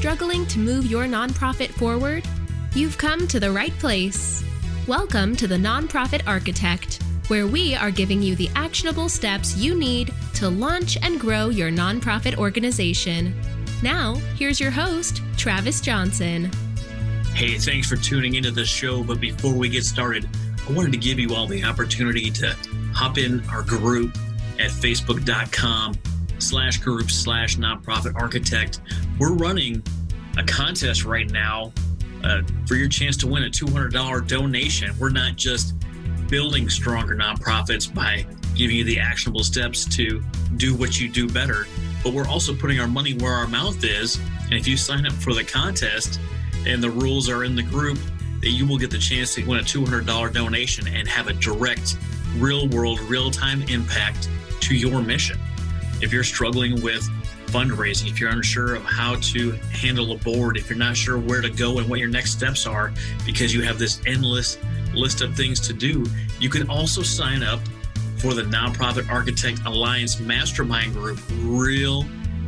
struggling to move your nonprofit forward? You've come to the right place. Welcome to the Nonprofit Architect, where we are giving you the actionable steps you need to launch and grow your nonprofit organization. Now, here's your host, Travis Johnson. Hey, thanks for tuning into the show. But before we get started, I wanted to give you all the opportunity to hop in our group at facebook.com/group/nonprofit architect. We're running a contest right now for your chance to win a $200 donation. We're not just building stronger nonprofits by giving you the actionable steps to do what you do better, but we're also putting our money where our mouth is. And if you sign up for the contest and the rules are in the group, that you will get the chance to win a $200 donation and have a direct, real-world, real-time impact to your mission. If you're struggling with fundraising, if you're unsure of how to handle a board, if you're not sure where to go and what your next steps are because you have this endless list of things to do, you can also sign up for the Nonprofit Architect Alliance Mastermind Group. Real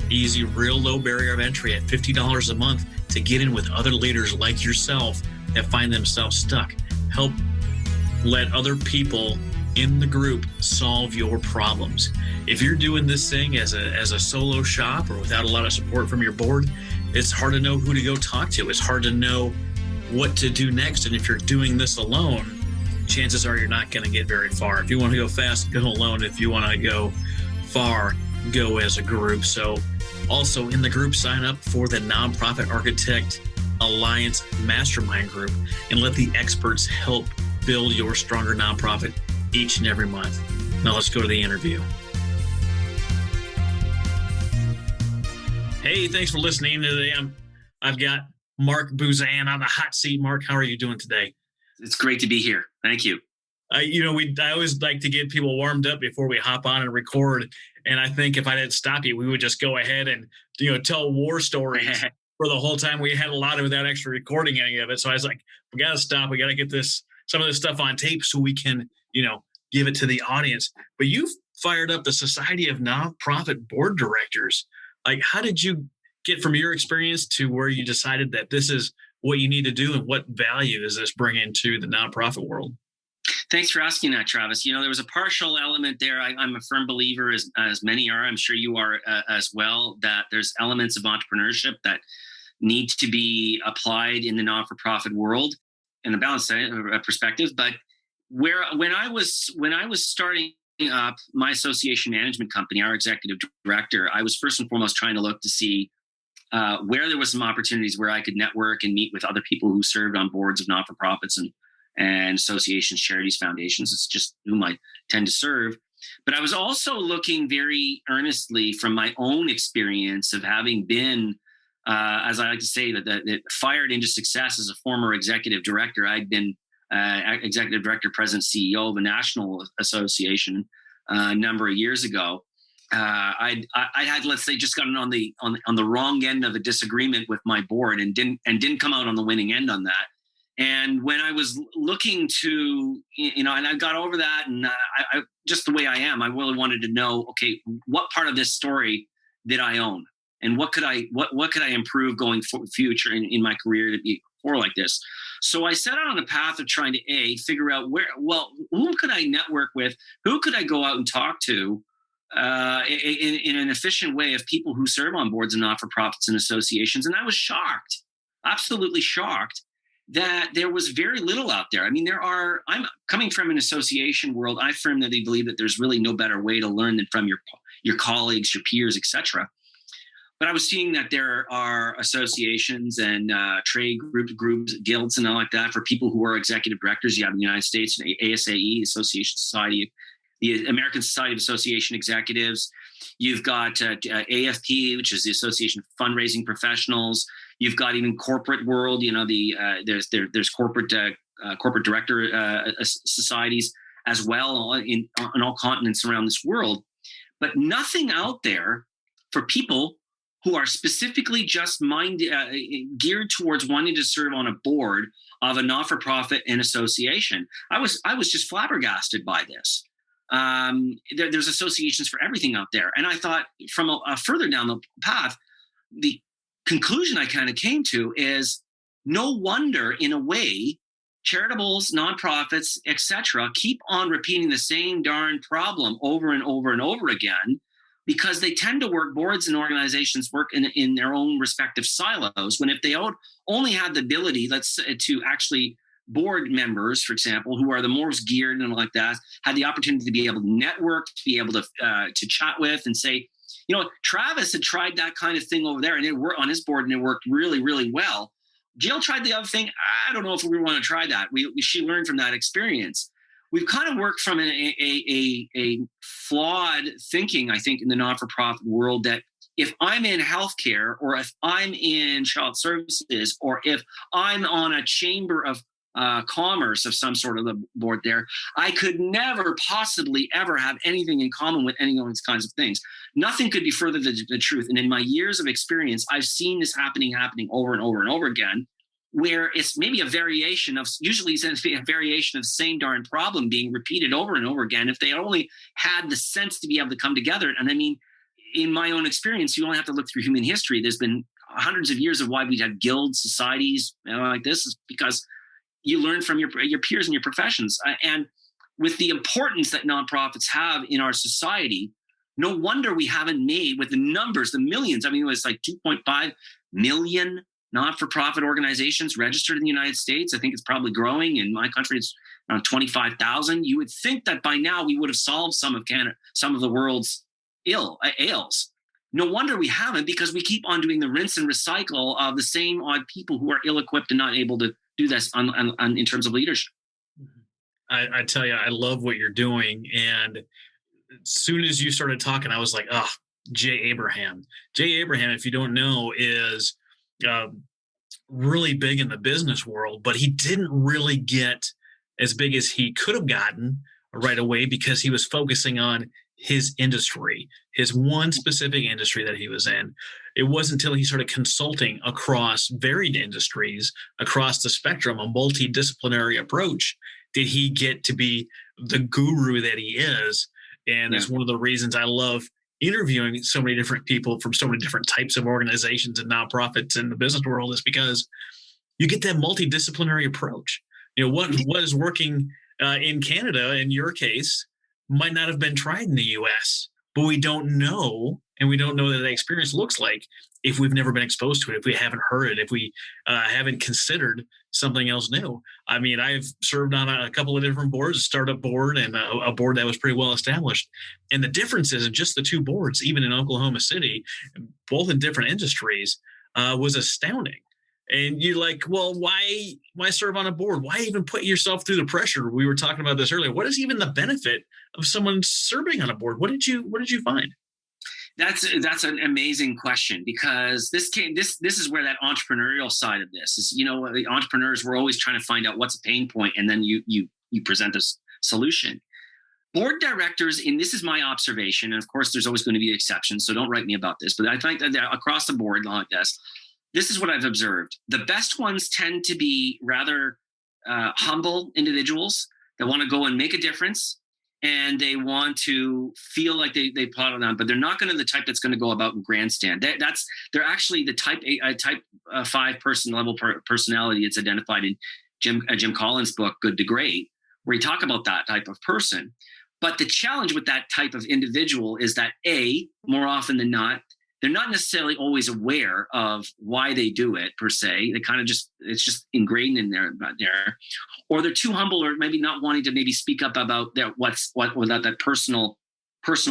easy, real low barrier of entry at $50 a month to get in with other leaders like yourself that find themselves stuck. Help let other people in the group solve your problems. If you're doing this thing as a solo shop or without a lot of support from your board, it's hard to know who to go talk to. It's hard to know what to do next. And if you're doing this alone, chances are you're not going to get very far. If you want to go fast, go alone. If you want to go far, go as a group. So also in the group, sign up for the Nonprofit Architect Alliance Mastermind Group and let the experts help build your stronger nonprofit each and every month. Now let's go to the interview. Hey, thanks for listening today. I've got Mark Buzan on the hot seat. Mark, how are you doing today? It's great to be here. Thank you. I always like to get people warmed up before we hop on and record. And I think if I didn't stop you, we would just go ahead and tell war stories for the whole time. We had a lot of without actually recording any of it. So I was like, we got to stop. We got to get some of this stuff on tape so we can give it to the audience. But you've fired up the Society of Nonprofit Board Directors. Like, how did you get from your experience to where you decided that this is what you need to do, and what value does this bring into the nonprofit world? Thanks for asking that, Travis. There was a partial element there. I'm a firm believer, as many are, I'm sure you are as well, that there's elements of entrepreneurship that need to be applied in the not-for-profit world in a balanced perspective. But when I was starting up my association management company, our executive director, I was first and foremost trying to look to see where there was some opportunities where I could network and meet with other people who served on boards of not-for-profits and associations, charities, foundations. It's just whom I tend to serve. But I was also looking very earnestly from my own experience of having been, as I like to say, that fired into success as a former executive director. I'd been executive director, president, CEO of a national association a number of years ago. I had, let's say, just gotten on the wrong end of a disagreement with my board and didn't come out on the winning end on that. And when I was looking to, and I got over that, and I just the way I am, I really wanted to know, okay, what part of this story did I own, and what could I improve going future in my career to be more like this? So I set out on a path of trying to figure out who could I network with, who could I go out and talk to in an efficient way of people who serve on boards of not-for-profits and associations. And I was shocked, absolutely shocked, that there was very little out there. I mean, I'm coming from an association world. I firmly believe that there's really no better way to learn than from your colleagues, your peers, etc. But I was seeing that there are associations and trade groups, guilds, and all like that for people who are executive directors. You have in the United States, ASAE, the American Society of Association Executives. You've got AFP, which is the Association of Fundraising Professionals. You've got even corporate world. There's corporate director societies as well on all continents around this world. But nothing out there for people who are specifically just geared towards wanting to serve on a board of a not-for-profit and association. I was just flabbergasted by this. There's associations for everything out there. And I thought from further down the path, conclusion I kind of came to is no wonder, in a way, charitables, nonprofits, etc., keep on repeating the same darn problem over and over and over again, because they tend to work, boards and organizations work in their own respective silos, when if they only had the ability, let's say, to actually board members, for example, who are the most geared and like that, had the opportunity to be able to network, to be able to chat with and say, Travis had tried that kind of thing over there and it worked on his board and it worked really, really well. Jill tried the other thing. I don't know if we want to try that. She learned from that experience. We've kind of worked from a flawed thinking, I think, in the not-for-profit world, that if I'm in healthcare, or if I'm in child services, or if I'm on a chamber of commerce of some sort of the board there, I could never possibly ever have anything in common with any of these kinds of things. Nothing could be further than the truth. And in my years of experience, I've seen this happening over and over and over again, where it's maybe a variation of, usually it's a variation of the same darn problem being repeated over and over again. If they only had the sense to be able to come together. And I mean, in my own experience, you only have to look through human history. There's been hundreds of years of why we have guilds, societies, like this, is because you learn from your peers and your professions. And with the importance that nonprofits have in our society, no wonder we haven't made, with the numbers, the millions. I mean, it was like 2.5 million not-for-profit organizations registered in the United States. I think it's probably growing. In my country, it's around 25,000. You would think that by now we would have solved some of the world's ails. No wonder we haven't, because we keep on doing the rinse and recycle of the same odd people who are ill-equipped and not able to do this in terms of leadership. I tell you, I love what you're doing. And as soon as you started talking, I was like, Jay Abraham. Jay Abraham, if you don't know, is really big in the business world, but he didn't really get as big as he could have gotten right away, because he was focusing on his industry, his one specific industry that he was in. It wasn't until he started consulting across varied industries, across the spectrum, a multidisciplinary approach, did he get to be the guru that he is. And that's one of the reasons I love interviewing so many different people from so many different types of organizations and nonprofits in the business world, is because you get that multidisciplinary approach. What is working in Canada, in your case, might not have been tried in the US, but we don't know. And we don't know that experience looks like if we've never been exposed to it, if we haven't heard it, if we haven't considered something else new. I mean, I've served on a couple of different boards, a startup board and a board that was pretty well established. And the differences in just the two boards, even in Oklahoma City, both in different industries, was astounding. And you're like, well, why serve on a board? Why even put yourself through the pressure? We were talking about this earlier. What is even the benefit of someone serving on a board? What did you find? That's an amazing question, because this is where that entrepreneurial side of this is. The entrepreneurs, we're always trying to find out what's a pain point, and then you present a solution. Board directors, and this is my observation, and of course there's always going to be exceptions, so don't write me about this, but I think that across the board like this is what I've observed. The best ones tend to be rather humble individuals that want to go and make a difference, and they want to feel like they plot it on, but they're not going to the type that's going to go about and grandstand. They're actually the type 5 person level personality. It's identified in Jim Collins' book, Good to Great, where he talk about that type of person. But the challenge with that type of individual is that more often than not, they're not necessarily always aware of why they do it per se. They kind of it's just ingrained in there, or they're too humble, or maybe not wanting to maybe speak up about what without that personal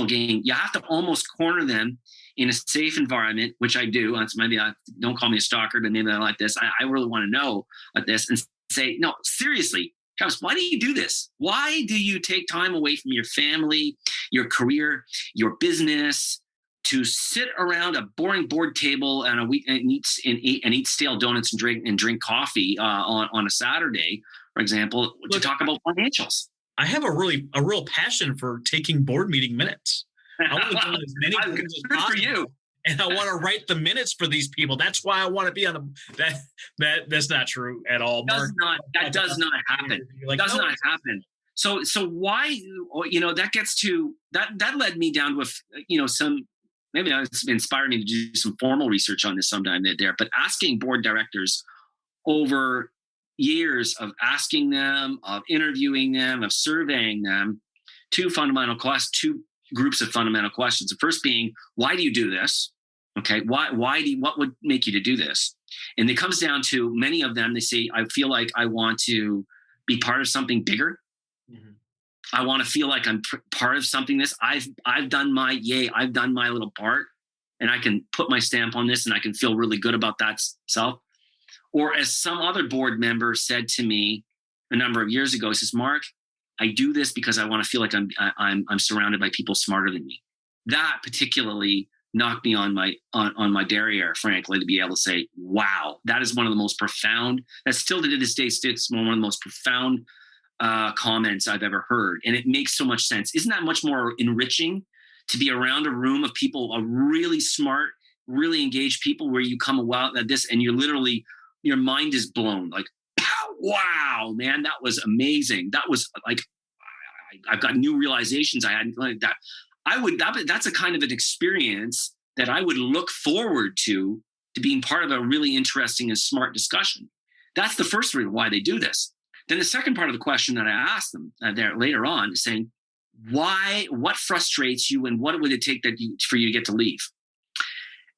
gain. You have to almost corner them in a safe environment, which I do. That's maybe don't call me a stalker, but maybe I like this. I really want to know about this and say, no, seriously, Travis, why do you do this? Why do you take time away from your family, your career, your business, to sit around a boring board table and eat stale donuts and drink coffee on a Saturday, for example, to talk about financials? I have a real passion for taking board meeting minutes. I want to do as many things as possible. For you. And I want to write the minutes for these people. That's why I want to be on that's not true at all. That does not happen. Does not happen. So why, that gets to that led me down with, some maybe it's inspired me to do some formal research on this sometime there, but asking board directors over years of asking them, of interviewing them, of surveying them, two groups of fundamental questions. The first being, why do you do this? Okay, what would make you to do this? And it comes down to many of them, they say, I feel like I want to be part of something bigger. Mm-hmm. I want to feel like I'm part of something. I've done my little part, and I can put my stamp on this, and I can feel really good about that self. Or as some other board member said to me a number of years ago, he says, Mark, I do this because I want to feel like I'm surrounded by people smarter than me. That particularly knocked me on my derriere, frankly, to be able to say, wow, that is one of the most profound, that's still to this day, it's one of the most profound comments I've ever heard. And it makes so much sense. Isn't that much more enriching to be around a room of people, a really smart, really engaged people, where you come out at this and you're literally, your mind is blown, like, wow, man, that was amazing. That was like, I've got new realizations I hadn't like that. That's a kind of an experience that I would look forward to being part of a really interesting and smart discussion. That's the first reason why they do this. Then the second part of the question that I asked them there later on is saying, what frustrates you, and what would it take for you to get to leave?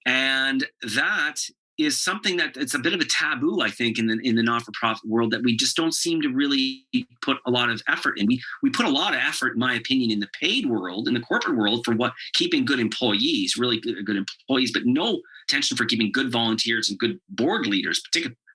And that is something that it's a bit of a taboo, I think, in the not-for-profit world, that we just don't seem to really put a lot of effort in. We put a lot of effort, in my opinion, in the paid world, in the corporate world, for keeping good employees, really good employees, but no attention for keeping good volunteers and good board leaders,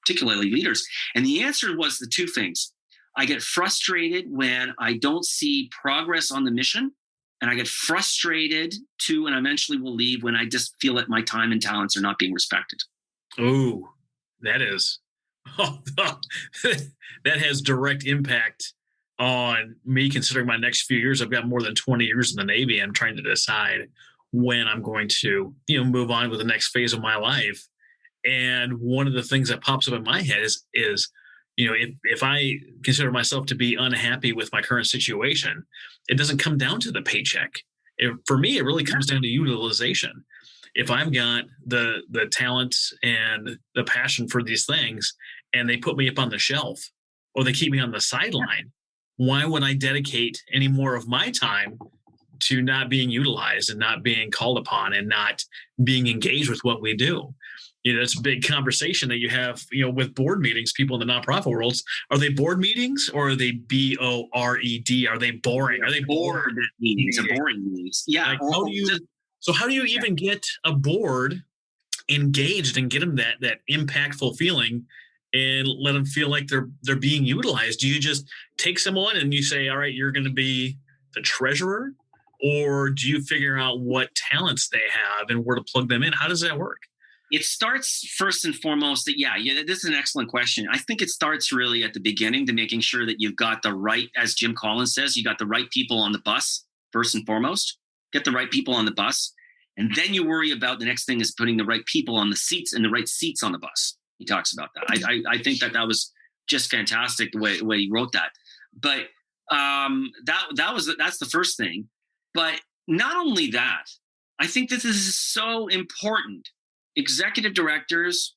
particularly leaders. And the answer was the two things. I get frustrated when I don't see progress on the mission, and I get frustrated too, and I eventually will leave when I just feel that my time and talents are not being respected. Oh, that has direct impact on me, considering my next few years. I've got more than 20 years in the Navy. I'm trying to decide when I'm going to, move on with the next phase of my life. And one of the things that pops up in my head is if I consider myself to be unhappy with my current situation, it doesn't come down to the paycheck. For me, it really comes down to utilization. If I've got the talent and the passion for these things, and they put me up on the shelf, or they keep me on the sideline, why would I dedicate any more of my time to not being utilized and not being called upon and not being engaged with what we do? It's a big conversation that you have, with board meetings, people in the nonprofit worlds. Are they board meetings, or are they BORED? Are they boring? Are they bored meetings? Boring meetings. Yeah. Like, how do you even get a board engaged and get them that impactful feeling and let them feel like they're being utilized? Do you just take someone and you say, all right, you're going to be the treasurer? Or do you figure out what talents they have and where to plug them in? How does that work? It starts first and foremost this is an excellent question. I think it starts really at the beginning, to making sure that you've got the right, as Jim Collins says, you got the right people on the bus first and foremost. Get the right people on the bus. And then you worry about the next thing is putting the right people on the seats, and the right seats on the bus. He talks about that. I think that was just fantastic the way he wrote that. But that's the first thing. But not only that, I think that this is so important. Executive directors,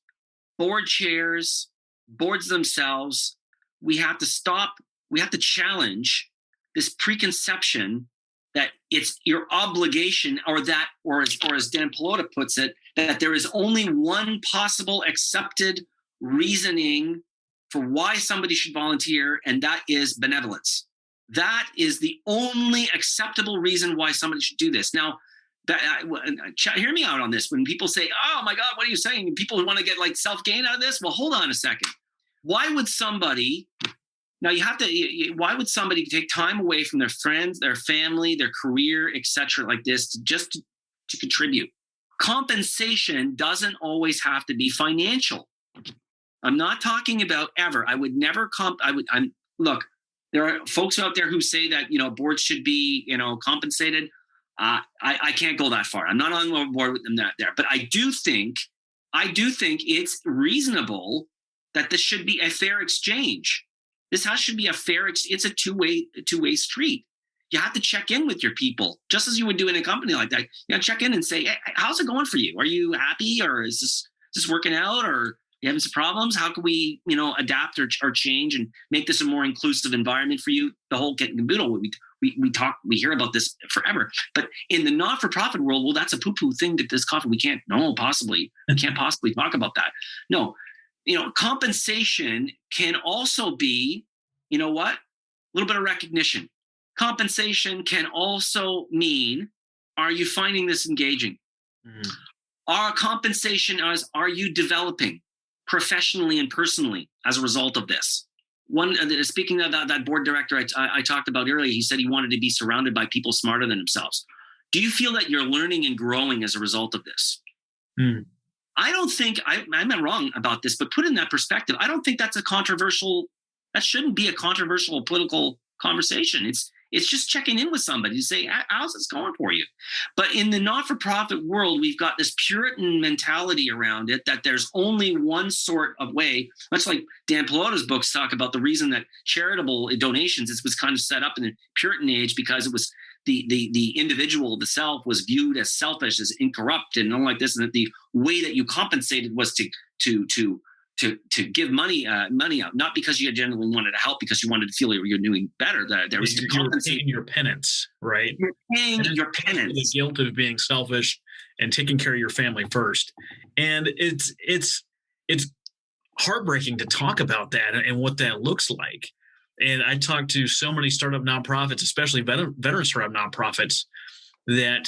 board chairs, boards themselves, we have to challenge this preconception that it's your obligation, or as Dan Pelota puts it, that there is only one possible accepted reasoning for why somebody should volunteer, and that is benevolence. That is the only acceptable reason why somebody should do this. Now, hear me out on this. When people say, oh my God, what are you saying? People want to get like self-gain out of this? Well, hold on a second. Why would somebody take time away from their friends, their family, their career, etc., like this, to contribute? Compensation doesn't always have to be financial. I'm not talking about ever. I would never look, there are folks out there who say that, boards should be, compensated. I can't go that far. I'm not on board with them there. But I do think it's reasonable that this should be a fair exchange. This should be a fair. It's a two-way street. you have to check in with your people, just as you would do in a company like that. You know, check in and say, hey, how's it going for you? Are you happy, or is this working out, or you having some problems? How can we, adapt or change and make this a more inclusive environment for you? The whole kit and caboodle. We hear about this forever, but in the not-for-profit world, well, that's a poo-poo thing that this coffee, we can't possibly talk about that. No, compensation can also be, a little bit of recognition. Compensation can also mean, are you finding this engaging? Our compensation is, are you developing professionally and personally as a result of this? Speaking of that board director I talked about earlier, he said he wanted to be surrounded by people smarter than themselves. Do you feel that you're learning and growing as a result of this? I don't think, I'm not wrong about this, but put in that perspective, I don't think that shouldn't be a controversial political conversation. It's just checking in with somebody to say, how's this going for you? But in the not-for-profit world, we've got this Puritan mentality around it, that there's only one sort of way, much like Dan Pelota's books talk about the reason that charitable donations was kind of set up in the Puritan age, because it was the individual, the self, was viewed as selfish, as incorrupt, and all like this, and that the way that you compensated was to give money out, not because you genuinely wanted to help, because you wanted to feel like you're doing better. There was to compensate. You're paying your penance, right? You're paying your penance. The guilt of being selfish and taking care of your family first, and it's heartbreaking to talk about that and what that looks like. And I talked to so many startup nonprofits, especially veteran startup nonprofits, that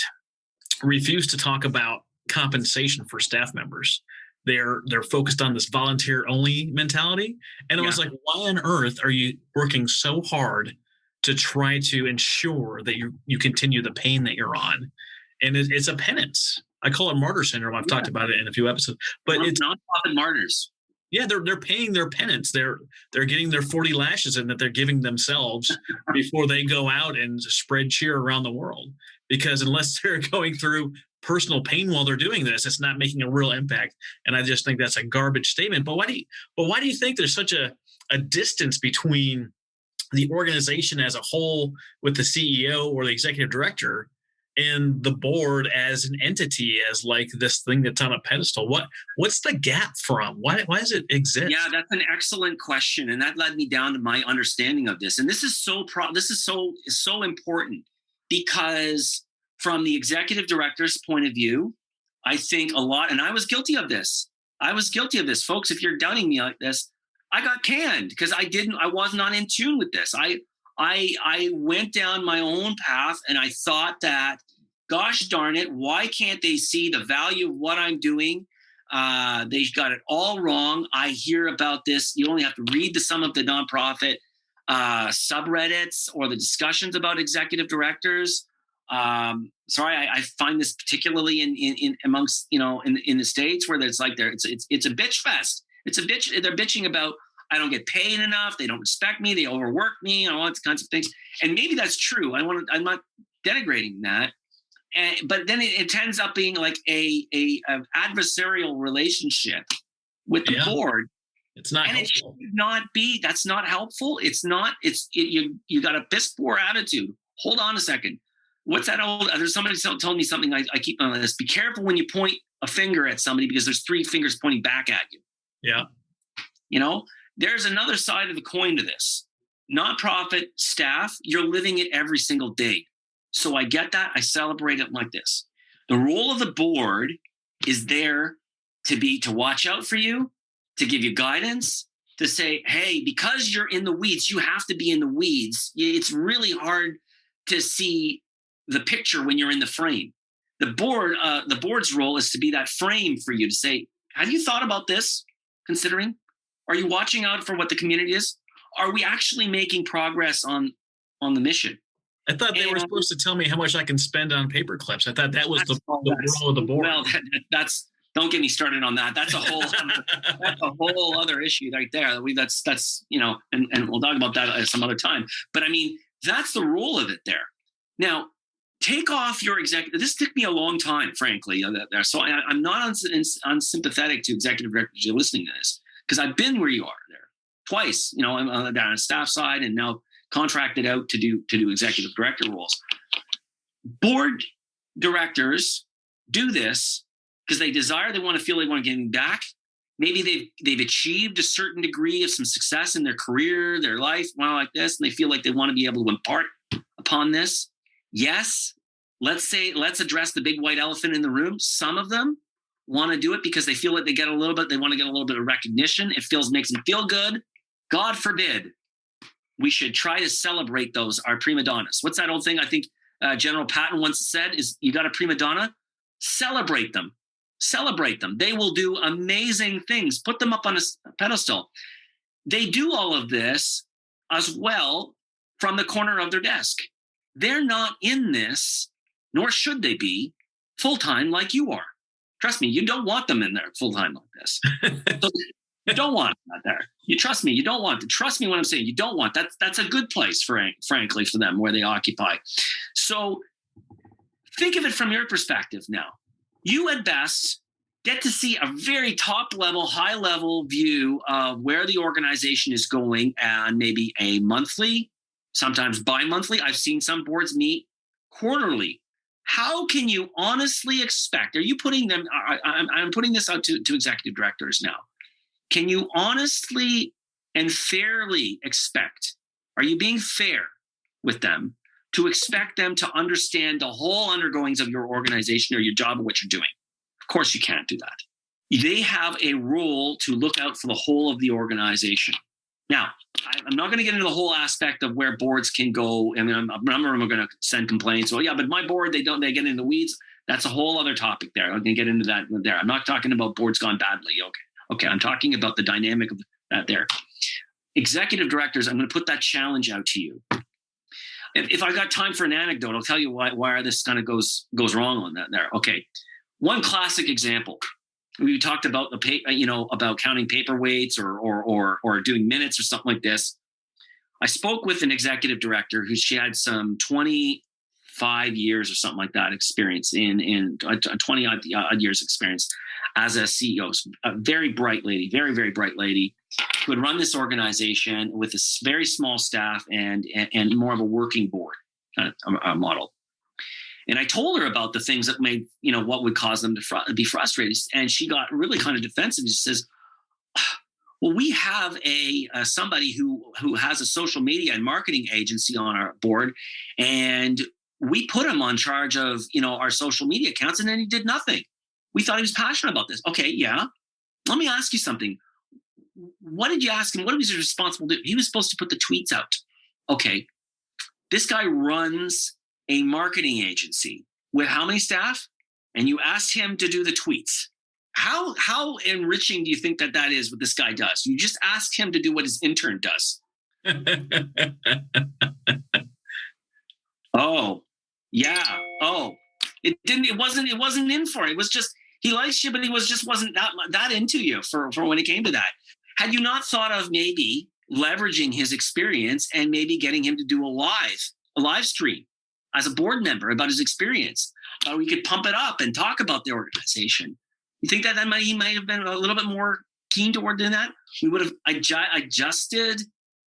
refuse to talk about compensation for staff members. They're focused on this volunteer only mentality. And I was like, why on earth are you working so hard to try to ensure that you continue the pain that you're on? And it's a penance. I call it martyr syndrome. I've talked about it in a few episodes, but it's nonprofit martyrs. Yeah, they're paying their penance. They're getting their 40 lashes in that they're giving themselves before they go out and spread cheer around the world. Because unless they're going through personal pain while they're doing this, it's not making a real impact. And I just think that's a garbage statement. But why do you think there's such a distance between the organization as a whole with the CEO or the executive director and the board as an entity, as like this thing that's on a pedestal? What's the gap from? Why does it exist? Yeah, that's an excellent question, and that led me down to my understanding of this. And this is so important, because from the executive director's point of view, I think a lot, and I was guilty of this. Folks, if you're doubting me like this, I got canned because I was not in tune with this. I went down my own path, and I thought that, gosh darn it, why can't they see the value of what I'm doing? They got it all wrong. I hear about this. You only have to read some of the nonprofit subreddits or the discussions about executive directors. I find this particularly in amongst, in the States, where there's like it's a bitch fest. It's a bitch. They're bitching about, I don't get paid enough. They don't respect me. They overwork me, and all these kinds of things. And maybe that's true. I'm not denigrating that. But then it ends up being like a adversarial relationship with the board. It's not and helpful. It should not be. That's not helpful. It's not. You got a piss poor attitude. Hold on a second. What's that old? There's somebody told me something. I keep on this. Be careful when you point a finger at somebody, because there's three fingers pointing back at you. Yeah. There's another side of the coin to this. Nonprofit staff, you're living it every single day. So I get that. I celebrate it like this. The role of the board is there to watch out for you, to give you guidance, to say, hey, because you're in the weeds, you have to be in the weeds. It's really hard to see the picture when you're in the frame. The board's role is to be that frame for you to say, have you thought about this? Considering, are you watching out for what the community is? Are we actually making progress on the mission? I thought they were supposed to tell me how much I can spend on paper clips. I thought that was the role of the board. Well, don't get me started on that. That's a whole other issue right there. And we'll talk about that some other time. But I mean, that's the role of it there. Now, take off your executive. This took me a long time, frankly. So I'm not unsympathetic to executive directors who are listening to this, because I've been where you are there twice. I'm down on the staff side, and now contracted out to do executive director roles. Board directors do this because they want to get back. Maybe they've achieved a certain degree of some success in their career, their life, like this, and they feel like they want to be able to impart upon this. Yes, let's address the big white elephant in the room. Some of them want to do it because they feel like they want to get a little bit of recognition. It makes them feel good. God forbid we should try to celebrate our prima donnas. What's that old thing I think General Patton once said is, you got a prima donna, celebrate them. Celebrate them. They will do amazing things. Put them up on a pedestal. They do all of this as well from the corner of their desk. They're not in this, nor should they be, full-time like you are. Trust me, you don't want them in there full-time like this. So you don't want them there. You trust me, you don't want them. Trust me when I'm saying you don't want. That's a good place, frankly, for them, where they occupy. So think of it from your perspective now. You at best get to see a very top-level, high-level view of where the organization is going, and maybe a monthly, sometimes bi-monthly. I've seen some boards meet quarterly. How can you honestly expect? Are you putting them? I'm putting this out to executive directors now. Can you honestly and fairly expect? Are you being fair with them to expect them to understand the whole undergoings of your organization or your job or what you're doing? Of course, you can't do that. They have a role to look out for the whole of the organization. Now, I'm not going to get into the whole aspect of where boards can go. I mean, a number of them are going to send complaints. Well, yeah, but my board, they get in the weeds. That's a whole other topic there. I'm going to get into that there. I'm not talking about boards gone badly. Okay. I'm talking about the dynamic of that there. Executive directors, I'm going to put that challenge out to you. If I got time for an anecdote, I'll tell you why this kind of goes wrong on that there. Okay. One classic example. We talked about about counting paperweights or doing minutes or something like this. I spoke with an executive director she had some 25 years or something like that experience in 20 odd years experience as a CEO. A very bright lady, very, very bright lady, who had run this organization with a very small staff and more of a working board kind of model. And I told her about the things that made, what would cause them to be frustrated. And she got really kind of defensive. She says, well, we have somebody who has a social media and marketing agency on our board. And we put him on charge of, our social media accounts. And then he did nothing. We thought he was passionate about this. Okay, yeah. Let me ask you something. What did you ask him? What was he responsible to do? He was supposed to put the tweets out. Okay. This guy runs a marketing agency with how many staff? And you asked him to do the tweets. How enriching do you think that is what this guy does? You just asked him to do what his intern does. Oh, yeah. Oh, it wasn't in for it. It was just, he likes you, but he wasn't that into you for when it came to that. Had you not thought of maybe leveraging his experience and maybe getting him to do a live stream as a board member about his experience? We could pump it up and talk about the organization. You think that he might have been a little bit more keen toward doing that? We would have adjusted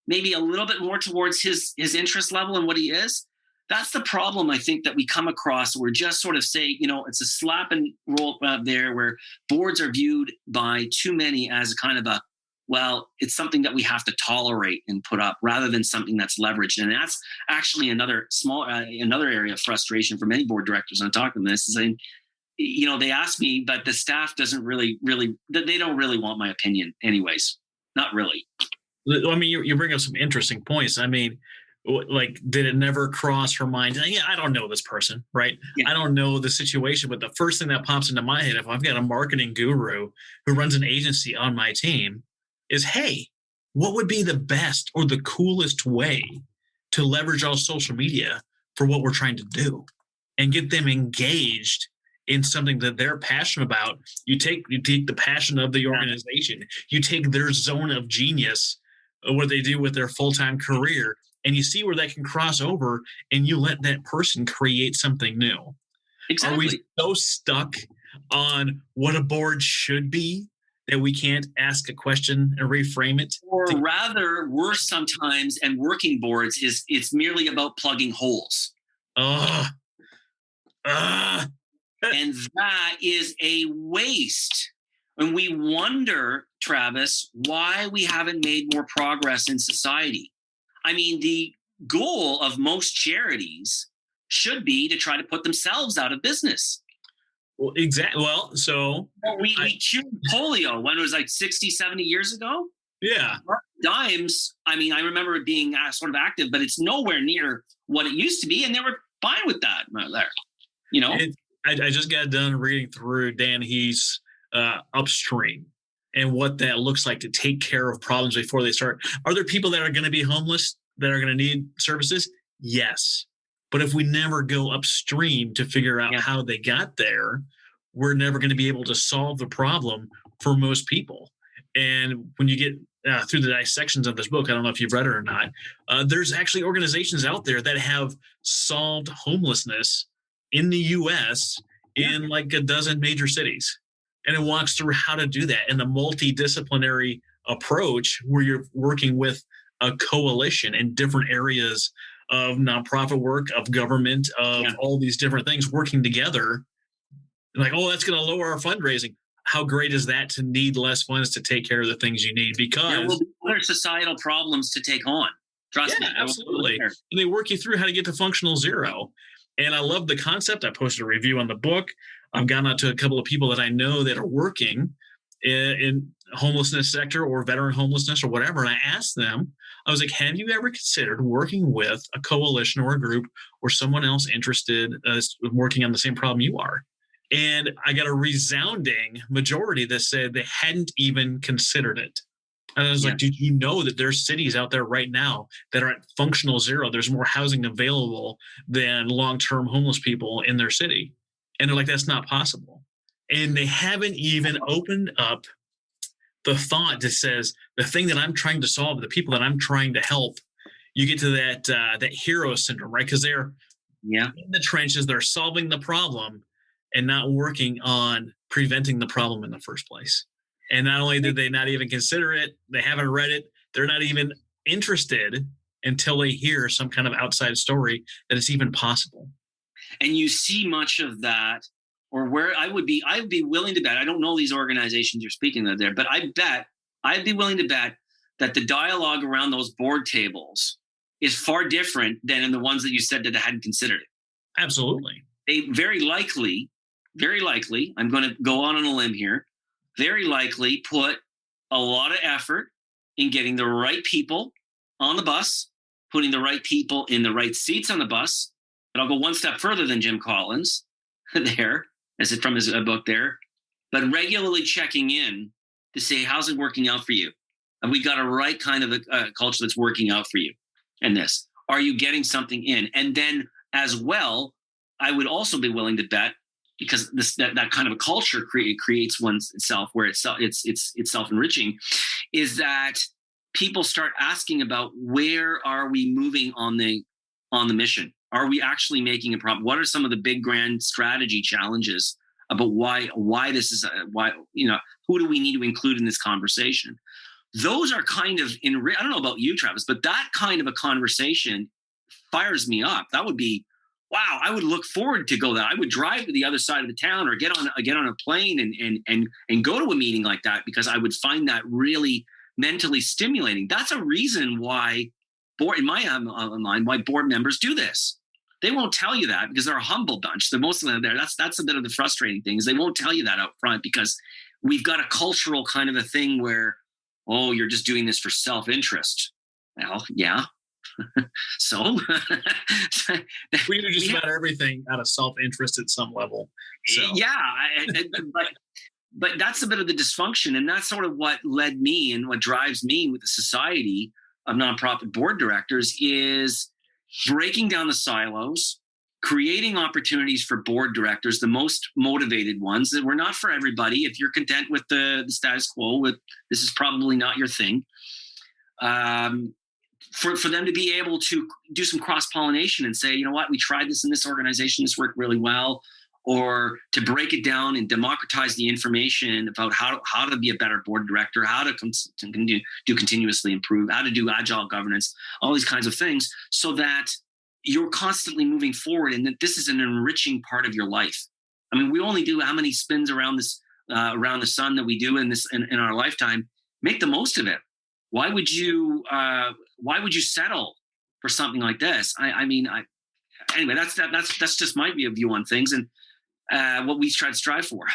maybe a little bit more towards his interest level and what he is. That's the problem, I think, that we come across. We're just sort of say, it's a slap and roll out there where boards are viewed by too many as a kind of it's something that we have to tolerate and put up rather than something that's leveraged. And that's actually another area of frustration for many board directors. I'm talking this is saying, they ask me, but the staff doesn't really, they don't really want my opinion anyways. Not really. I mean, you bring up some interesting points. I mean, like, did it never cross her mind? Yeah, I don't know this person, right? Yeah. I don't know the situation, but the first thing that pops into my head, if I've got a marketing guru who runs an agency on my team, is, hey, what would be the best or the coolest way to leverage all social media for what we're trying to do and get them engaged in something that they're passionate about? You take the passion of the organization, you take their zone of genius, what they do with their full-time career, and you see where that can cross over, and you let that person create something new. Exactly. Are we so stuck on what a board should be that we can't ask a question and reframe it? Or rather, worse sometimes, and working boards it's merely about plugging holes. Uh, And that is a waste. And we wonder, Travis, why we haven't made more progress in society. I mean, the goal of most charities should be to try to put themselves out of business. well, exactly. Well, so We cured polio when it was like 60, 70 years ago. yeah. Dimes, I mean, I remember it being sort of active, but it's nowhere near what it used to be. And they were fine with that there, you know? I just got done reading through Dan Heath's Upstream and what that looks like to take care of problems before they start. Are there people that are going to be homeless that are going to need services? Yes. But if we never go upstream to figure out how they got there, we're never going to be able to solve the problem for most people. And when you get through the dissections of this book, I don't know if you've read it or not, there's actually organizations out there that have solved homelessness in the U.S. in like a dozen major cities. And it walks through how to do that in the multidisciplinary approach where you're working with a coalition in different areas of nonprofit work, of government, of all these different things working together. Like, oh, that's going to lower our fundraising. How great is that to need less funds to take care of the things you need? Because there will be other societal problems to take on. Trust me. Absolutely. And they work you through how to get to functional zero. And I love the concept. I posted a review on the book. I've gone out to a couple of people that I know that are working in homelessness sector or veteran homelessness or whatever. And I asked them, I was like, have you ever considered working with a coalition or a group or someone else interested working on the same problem you are? And I got a resounding majority that said they hadn't even considered it. And I was like, did you know that there's cities out there right now that are at functional zero? There's more housing available than long-term homeless people in their city. And they're like, that's not possible. And they haven't even opened up the thought that says the thing that I'm trying to solve, the people that I'm trying to help, you get to that hero syndrome, right? Because they're in the trenches, they're solving the problem and not working on preventing the problem in the first place. And not only did they not even consider it, they haven't read it, they're not even interested until they hear some kind of outside story that it's even possible. And you see much of that, or where I would be willing to bet, I don't know these organizations you're speaking of there, but I'd be willing to bet that the dialogue around those board tables is far different than in the ones that you said that hadn't considered it. Absolutely. They very likely, I'm going to go on a limb here, very likely put a lot of effort in getting the right people on the bus, putting the right people in the right seats on the bus. But I'll go one step further than Jim Collins there, as it from his book there, but regularly checking in to say, how's it working out for you? Have we got a right kind of a culture that's working out for you in this? Are you getting something in? And then as well, I would also be willing to bet, because that kind of a culture creates oneself where it's self-enriching, is that people start asking about where are we moving on the mission? Are we actually making a problem? What are some of the big grand strategy challenges about why this is who do we need to include in this conversation? Those are kind of I don't know about you, Travis, but that kind of a conversation fires me up. That would be, wow, I would look forward to go there. I would drive to the other side of the town or get on a plane and go to a meeting like that, because I would find that really mentally stimulating. That's a reason why in my mind, why board members do this. They won't tell you that because they're a humble bunch. They're most of them there. That's a bit of the frustrating thing, is they won't tell you that up front, because we've got a cultural kind of a thing where, oh, you're just doing this for self-interest. Well, yeah. So we do just about everything out of self-interest at some level. So. Yeah, but that's a bit of the dysfunction, and that's sort of what led me and what drives me with the Society of Nonprofit Board Directors is breaking down the silos, creating opportunities for board directors, the most motivated ones that were not for everybody. If you're content with the status quo, this is probably not your thing. For them to be able to do some cross-pollination and say, you know what, we tried this in this organization, this worked really well. or to break it down and democratize the information about how to be a better board director, how to do continuously improve, how to do agile governance, all these kinds of things, so that you're constantly moving forward and that this is an enriching part of your life. I mean, we only do how many spins around the sun that we do in our lifetime. Make the most of it. Why would you settle for something like this? Anyway, that's just my view on things and what we try to strive for.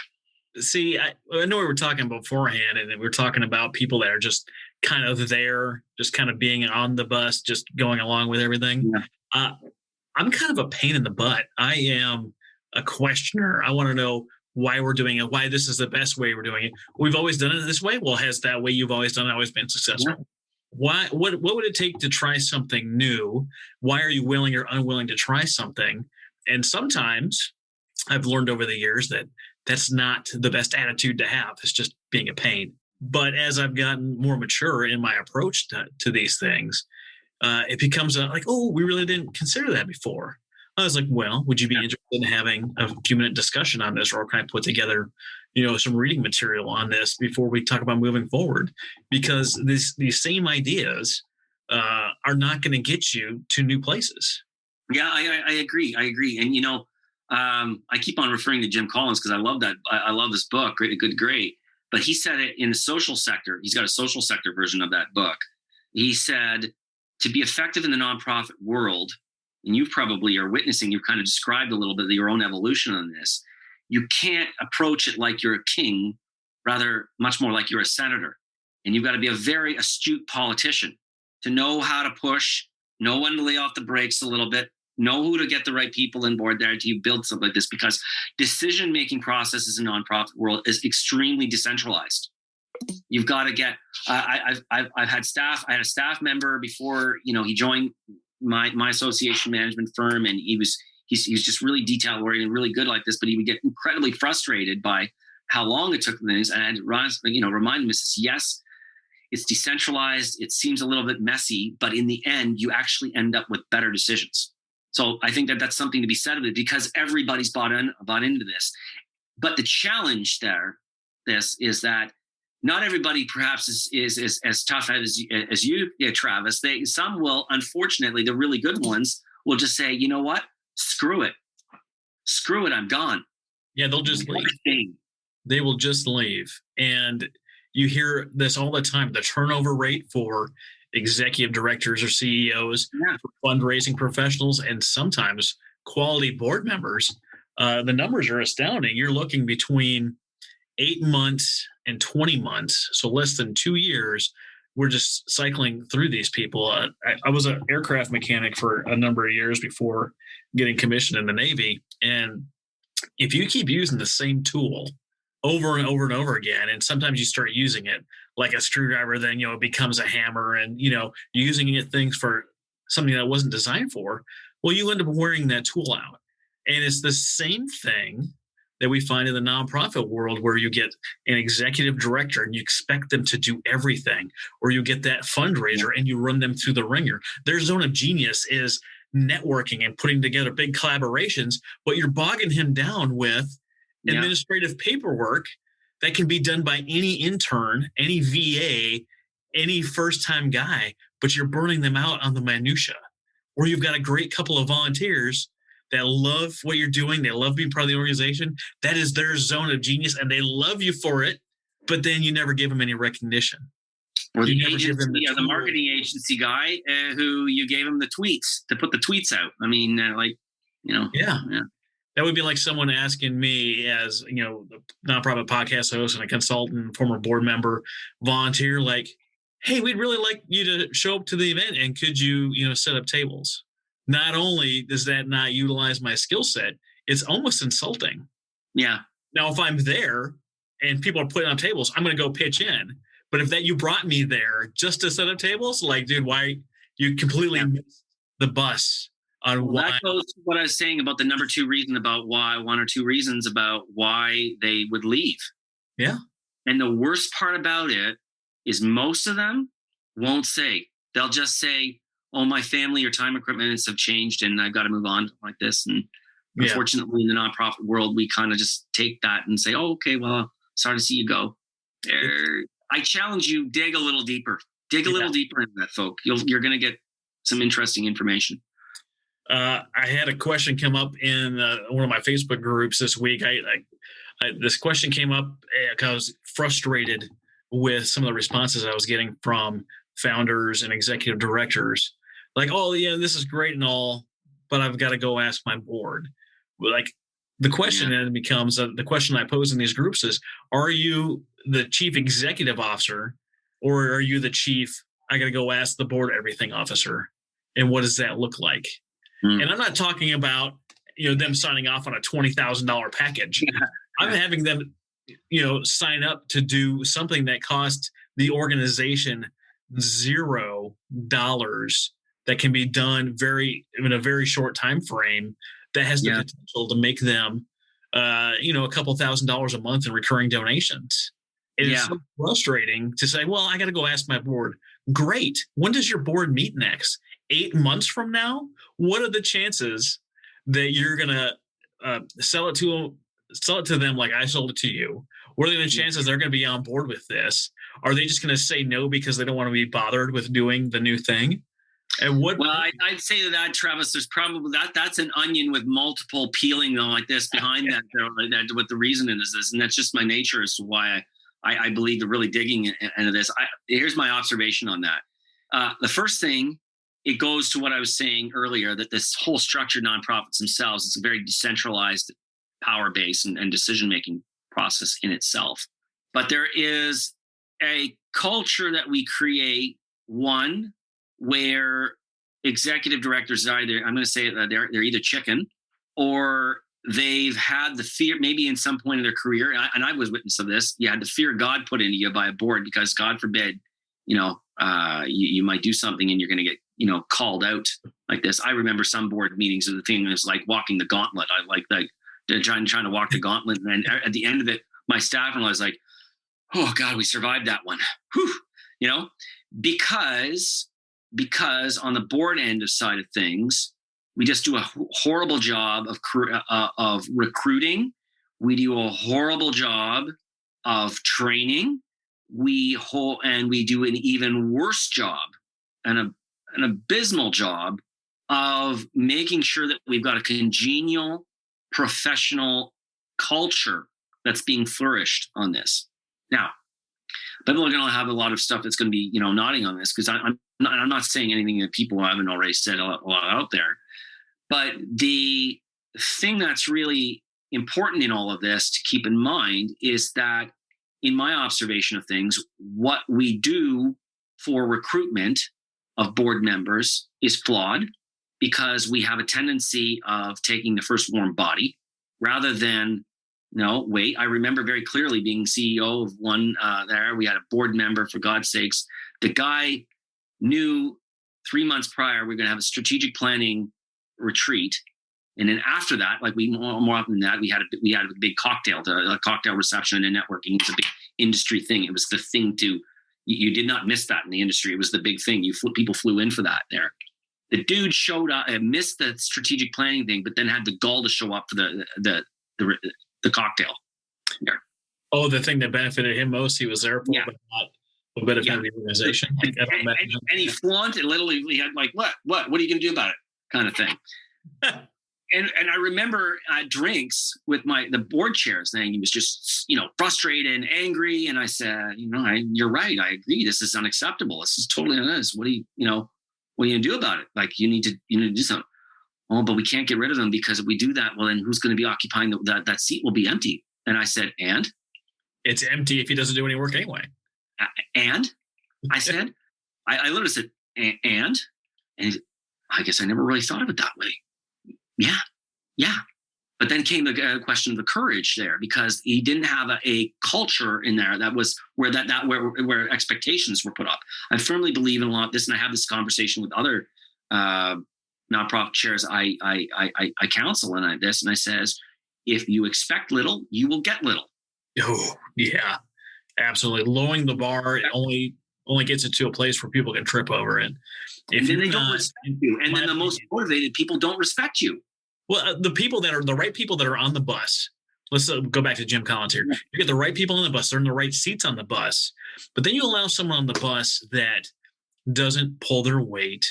See, I know we were talking beforehand, and we were talking about people that are just kind of there, just kind of being on the bus, just going along with everything. Yeah. I'm kind of a pain in the butt. I am a questioner. I want to know why we're doing it, why this is the best way we're doing it. We've always done it this way. Well, has that way you've always done it always been successful? Yeah. Why? What would it take to try something new? Why are you willing or unwilling to try something? And sometimes I've learned over the years that that's not the best attitude to have. It's just being a pain. But as I've gotten more mature in my approach to these things, it becomes like, oh, we really didn't consider that before. I was like, well, would you be interested in having a few-minute discussion on this, or can I put together, some reading material on this before we talk about moving forward? Because these same ideas are not going to get you to new places. Yeah, I agree. And, I keep on referring to Jim Collins because I love that. I love this book, Great. But he said it in the social sector. He's got a social sector version of that book. He said, to be effective in the nonprofit world, and you probably are witnessing, you've kind of described a little bit of your own evolution on this. You can't approach it like you're a king, rather much more like you're a senator. And you've got to be a very astute politician to know how to push, know when to lay off the brakes a little bit, know who to get the right people on board there to build something like this, because decision-making processes in the nonprofit world is extremely decentralized. You've got to get, I've had staff, I had a staff member before, he joined my association management firm, and he's just really detail oriented, really good like this, but he would get incredibly frustrated by how long it took things. And I had to remind him, yes, it's decentralized. It seems a little bit messy, but in the end, you actually end up with better decisions. So I think that's something to be said of it, because everybody's bought into this. But the challenge this is that not everybody perhaps is as tough as you, Travis. Some will, unfortunately, the really good ones will just say, you know what? Screw it, I'm gone. Yeah, they'll just leave. They will just leave. And you hear this all the time, the turnover rate for executive directors or CEOs, for fundraising professionals, and sometimes quality board members. The numbers are astounding. You're looking between 8 months and 20 months, so less than 2 years. We're just cycling through these people. I was an aircraft mechanic for a number of years before getting commissioned in the Navy. And if you keep using the same tool over and over and over again, and sometimes you start using it like a screwdriver, then, it becomes a hammer, and, you're using it things for something that wasn't designed for, well, you end up wearing that tool out. And it's the same thing that we find in the nonprofit world, where you get an executive director and you expect them to do everything, or you get that fundraiser and you run them through the ringer. Their zone of genius is networking and putting together big collaborations, but you're bogging him down with administrative paperwork that can be done by any intern, any VA, any first-time guy, but you're burning them out on the minutia. Or you've got a great couple of volunteers that love what you're doing. They love being part of the organization. That is their zone of genius, and they love you for it, but then you never give them any recognition. Or the agency, the marketing agency guy who you gave him the tweets to put the tweets out. I mean, Yeah. That would be like someone asking me, as, the nonprofit podcast host and a consultant, former board member, volunteer, like, hey, we'd really like you to show up to the event, and could you, set up tables? Not only does that not utilize my skill set, it's almost insulting. Yeah. Now, if I'm there and people are putting on tables, I'm going to go pitch in. But if you brought me there just to set up tables, like, dude, why you completely missed the bus on why. That goes to what I was saying about the number 2 reason about why, 1 or 2 reasons about why they would leave. Yeah. And the worst part about it is most of them won't say. They'll just say, oh, my family or time commitments have changed and I've got to move on like this. And Yeah. Unfortunately, in the nonprofit world, we kind of just take that and say, "Oh, okay, well, sorry to see you go." I challenge you, dig a little deeper. Dig a little deeper into that, folk. You're going to get some interesting information. I had a question come up in one of my Facebook groups this week. This question came up because I was frustrated with some of the responses I was getting from founders and executive directors. Like, oh, yeah, this is great and all, but I've got to go ask my board. Like, the question then becomes, the question I pose in these groups is, are you the chief executive officer, or are you the chief, I got to go ask the board everything officer? And what does that look like? And I'm not talking about, them signing off on a $20,000 package. Yeah. I'm having them, sign up to do something that costs the organization $0 that can be done in a very short time frame that has the potential to make them, a couple $1,000s a month in recurring donations. It's so frustrating to say, well, I got to go ask my board. Great. When does your board meet next? 8 months from now? What are the chances that you're going to sell it to them like I sold it to you? What are the chances they're going to be on board with this? Are they just going to say no because they don't want to be bothered with doing the new thing? And what? Well, I'd say to that, Travis, there's probably that's an onion with multiple peeling like this behind that. What the reason is this, and that's just my nature as to why I believe they're really digging into this. Here's my observation on that. The first thing, it goes to what I was saying earlier, that this whole structured nonprofits themselves, it's a very decentralized power base and decision-making process in itself. But there is a culture that we create, one, where executive directors are either, I'm going to say they're either chicken, or they've had the fear, maybe in some point in their career, and I was witness of this, you had the fear of God put into you by a board, because God forbid, you might do something and you're going to get, called out like this. I remember some board meetings, and the thing was like walking the gauntlet. I like trying to walk the gauntlet. And at the end of it, my staff and I was like, oh God, we survived that one. Whew. Because on the board end of side of things, we just do a horrible job of recruiting. We do a horrible job of training. We do an even worse job, an abysmal job of making sure that we've got a congenial, professional culture that's being flourished on this. Now, people are going to have a lot of stuff that's going to be, nodding on this, because I'm not saying anything that people haven't already said a lot out there. But the thing that's really important in all of this to keep in mind is that, in my observation of things, what we do for recruitment of board members is flawed, because we have a tendency of taking the first warm body rather than, wait. I remember very clearly being CEO of one there. We had a board member, for God's sakes. The guy knew 3 months prior we were going to have a strategic planning retreat. And then after that, like more often than that, we had a big cocktail reception and networking. It was a big industry thing. It was the thing you did not miss that in the industry. It was the big thing. People flew in for that there. The dude showed up and missed the strategic planning thing, but then had the gall to show up for the cocktail. There. Oh, the thing that benefited him most, he was there for, but not a benefit of the organization. And he flaunted, literally, he had like, what are you going to do about it? Kind of thing. And I remember drinks with the board chairs thing. He was just, frustrated and angry. And I said, you're right. I agree. This is unacceptable. This is totally honest. What are you going to do about it? Like, you need to do something. Oh, but we can't get rid of them, because if we do that, well, then who's going to be occupying that seat will be empty. And I said, and? It's empty if he doesn't do any work anyway. And? I said, I literally said, and I guess I never really thought of it that way. Yeah. But then came the question of the courage there, because he didn't have a culture in there that was where where expectations were put up. I firmly believe in a lot of this, and I have this conversation with other nonprofit chairs I counsel and I says, if you expect little, you will get little. Oh yeah, absolutely. Lowering the bar only gets it to a place where people can trip over it. And then they don't respect you. And then the most motivated people don't respect you. Well, the people that are the right people that are on the bus. Let's go back to Jim Collins here. You get the right people on the bus. They're in the right seats on the bus. But then you allow someone on the bus that doesn't pull their weight,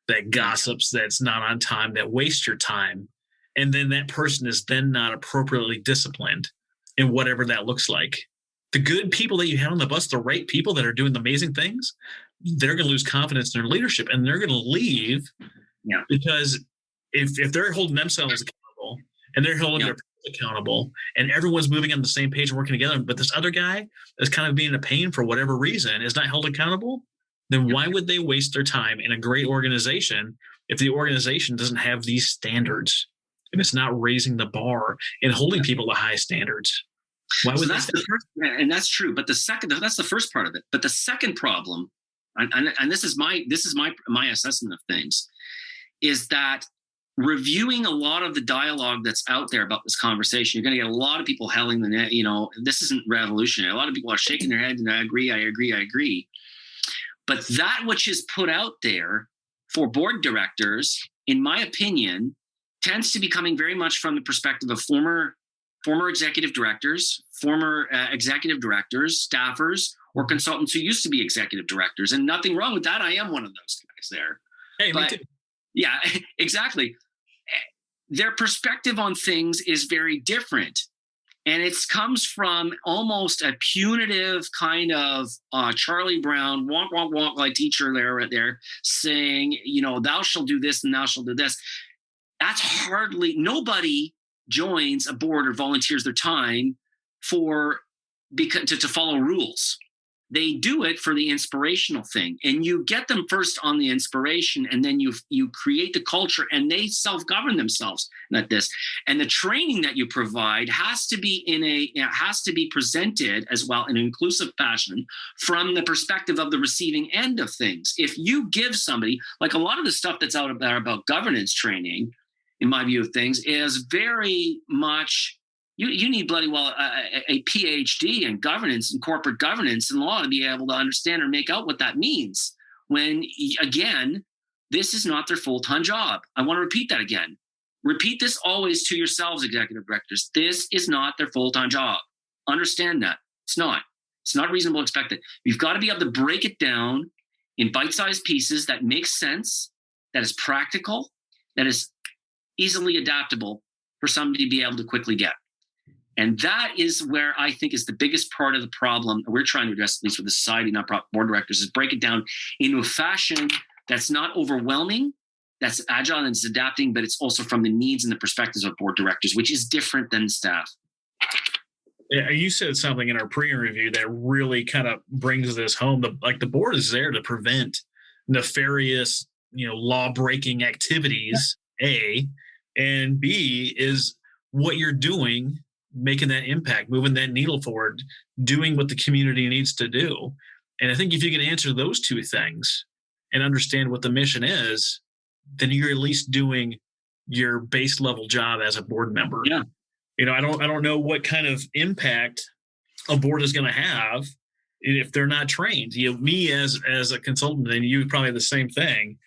that gossips, that's not on time, that wastes your time. And then that person is then not appropriately disciplined in whatever that looks like. The good people that you have on the bus, the right people that are doing amazing things, they're going to lose confidence in their leadership and they're going to leave. Yeah. Because if they're holding themselves accountable and they're holding their peers accountable and everyone's moving on the same page and working together, but this other guy is kind of being a pain for whatever reason is not held accountable, then why would they waste their time in a great organization if the organization doesn't have these standards and it's not raising the bar and holding people to high standards? Why would that's the first, and that's true. But that's the first part of it. But the second problem, and this is my assessment of things, is that reviewing a lot of the dialogue that's out there about this conversation, you're going to get a lot of people howling the net. This isn't revolutionary. A lot of people are shaking their head and I agree. But that which is put out there for board directors, in my opinion, tends to be coming very much from the perspective of former executive directors, staffers, or consultants who used to be executive directors. And nothing wrong with that. I am one of those guys there. Hey, me too. Yeah, exactly. Their perspective on things is very different. And it comes from almost a punitive kind of Charlie Brown, wonk, wonk, wonk, like teacher right there saying, thou shall do this and thou shall do this. That's nobody joins a board or volunteers their time to follow rules. They do it for the inspirational thing, and you get them first on the inspiration, and then you create the culture, and they self-govern themselves like this. And the training that you provide has to be presented as well in an inclusive fashion from the perspective of the receiving end of things. If you give somebody, like a lot of the stuff that's out there about governance training, in my view of things, is very much. You need bloody well a PhD in governance and corporate governance and law to be able to understand or make out what that means. When, again, this is not their full-time job. I want to repeat that again. Repeat this always to yourselves, executive directors. This is not their full-time job. Understand that. It's not. It's not reasonable to expect it. You've got to be able to break it down in bite-sized pieces that make sense, that is practical, that is easily adaptable for somebody to be able to quickly get. And that is where I think is the biggest part of the problem we're trying to address, at least with the Society of Nonprofit Board Directors, is break it down into a fashion that's not overwhelming, that's agile and it's adapting, but it's also from the needs and the perspectives of board directors, which is different than staff. Yeah, you said something in our pre-review that really kind of brings this home. The board is there to prevent nefarious, law-breaking activities, A, and B is what you're doing, making that impact, moving that needle forward, doing what the community needs to do. And I think if you can answer those two things and understand what the mission is, then you're at least doing your base level job as a board member. Yeah. I don't know what kind of impact a board is going to have if they're not trained. Me as a consultant, and you probably have the same thing.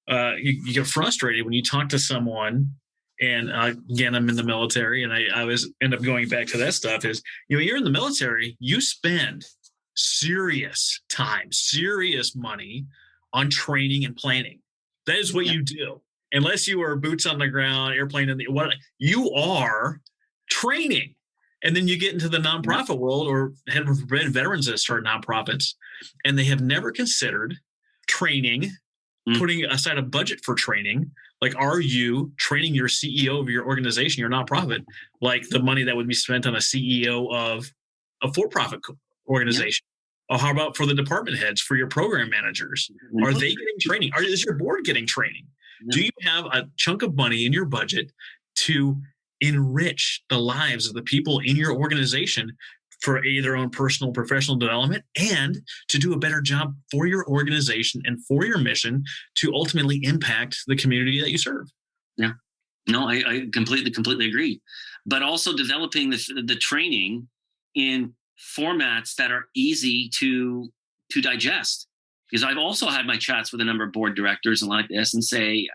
You get frustrated when you talk to someone. And again, I'm in the military, and I always end up going back to that stuff. Is you're in the military, you spend serious time, serious money on training and planning. That is what you do. Unless you are boots on the ground, airplane in the what you are training. And then you get into the nonprofit world, or heaven forbid, veterans that start nonprofits, and they have never considered training, putting aside a budget for training. Like, are you training your CEO of your organization, your nonprofit, like the money that would be spent on a CEO of a for-profit organization? Or how about for the department heads, for your program managers? Are they getting training? Is your board getting training? Do you have a chunk of money in your budget to enrich the lives of the people in your organization for their own personal and professional development, and to do a better job for your organization and for your mission to ultimately impact the community that you serve? Yeah, no, I completely agree. But also developing the training in formats that are easy to digest. because I've also had my chats with a number of board directors and like this, and say,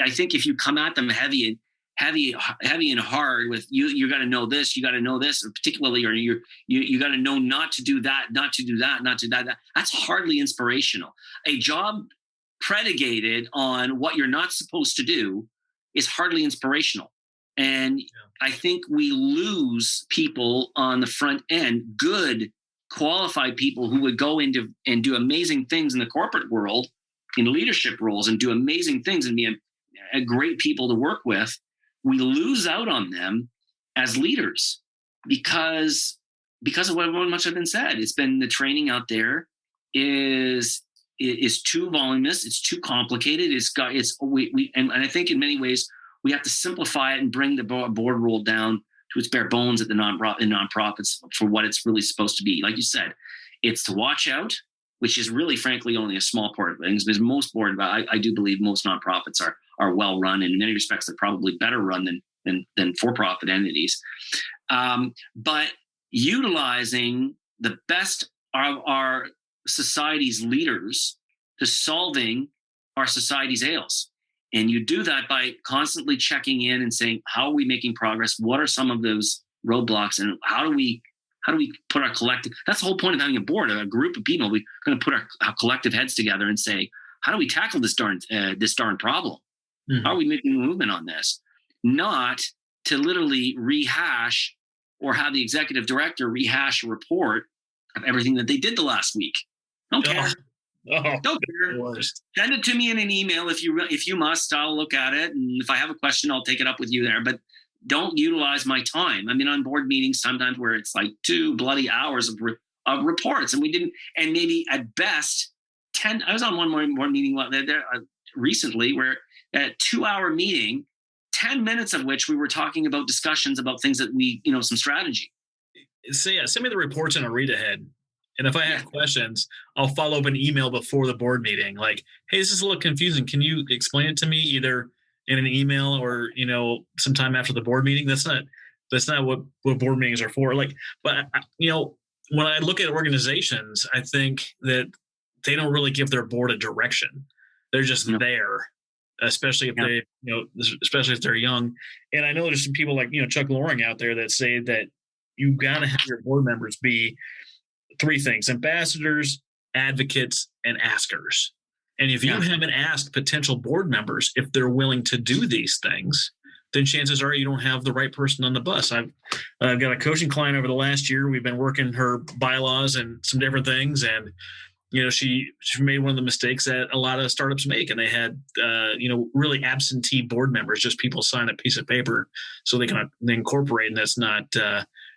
I think if you come at them heavy and hard with you got to know this, you got to know this, or particularly, or you got to know not to do that, not to do that, not to do that. That's hardly inspirational. A job predicated on what you're not supposed to do is hardly inspirational. And I think we lose people on the front end, good, qualified people who would go into and do amazing things in the corporate world, in leadership roles, and do amazing things and be a great people to work with. We lose out on them as leaders because of what much has been said. It's been the training out there is too voluminous. It's too complicated. And I think in many ways we have to simplify it and bring the board role down to its bare bones at the nonprofits for what it's really supposed to be. Like you said, it's to watch out, which is really, frankly, only a small part of things. Because most I do believe most nonprofits are well run, and in many respects, they're probably better run than for-profit entities. But utilizing the best of our society's leaders to solving our society's ails. And you do that by constantly checking in and saying, how are we making progress? What are some of those roadblocks? And how do we put our collective, that's the whole point of having a board, a group of people. We're going to put our collective heads together and say, how do we tackle this darn problem? Mm-hmm. How are we making a movement on this? Not to literally rehash or have the executive director rehash a report of everything that they did the last week. Don't care. Don't care. Send it to me in an email if you must. I'll look at it, and if I have a question, I'll take it up with you there. But don't utilize my time. I mean, on board meetings sometimes where it's like 2 bloody hours of reports, and we didn't. And maybe at best 10. I was on one more meeting recently where a 2-hour meeting, 10 minutes of which we were talking about discussions about things that we, some strategy. So send me the reports in a read ahead. And if I have questions, I'll follow up an email before the board meeting. Like, hey, this is a little confusing. Can you explain it to me either in an email or, sometime after the board meeting? That's not what board meetings are for. Like, but when I look at organizations, I think that they don't really give their board a direction. They're just there, especially if especially if they're young. And I know there's some people like, Chuck Loring out there that say that you got to have your board members be 3 things: ambassadors, advocates, and askers. And if you haven't asked potential board members if they're willing to do these things, then chances are you don't have the right person on the bus. I've got a coaching client over the last year. We've been working her bylaws and some different things. And, she made one of the mistakes that a lot of startups make. And they had, really absentee board members, just people sign a piece of paper so they can incorporate, and that's not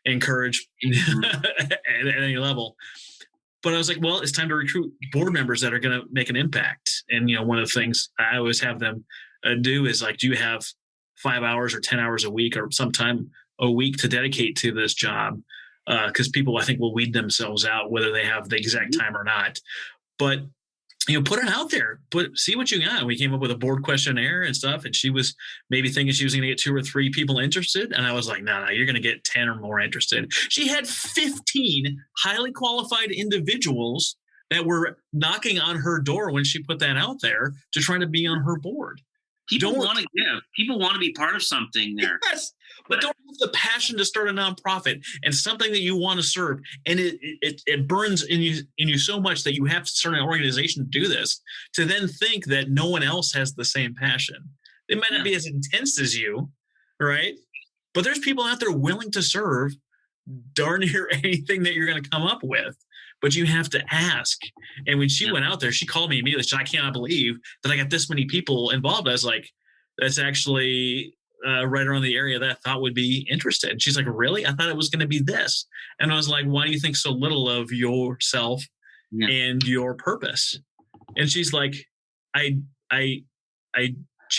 encouraged at any level. But I was like, well, it's time to recruit board members that are going to make an impact. And, one of the things I always have them do is like, do you have 5 hours or 10 hours a week or sometime a week to dedicate to this job? Because people, I think, will weed themselves out whether they have the exact time or not. But, put it out there, see what you got. We came up with a board questionnaire and stuff. And she was maybe thinking she was going to get 2 or 3 people interested. And I was like, no, you're going to get 10 or more interested. She had 15 highly qualified individuals that were knocking on her door when she put that out there to try to be on her board. People want to give. People want to be part of something there. Yes, but don't have the passion to start a nonprofit and something that you want to serve, and it burns in you so much that you have to start an organization to do this. To then think that no one else has the same passion. They might not be as intense as you, right? But there's people out there willing to serve darn near anything that you're going to come up with. But you have to ask. And when she went out there, she called me immediately. She said, I cannot believe that I got this many people involved. I was like, that's actually right around the area that I thought would be interested. And she's like, really? I thought it was going to be this. And I was like, why do you think so little of yourself and your purpose? And she's like, she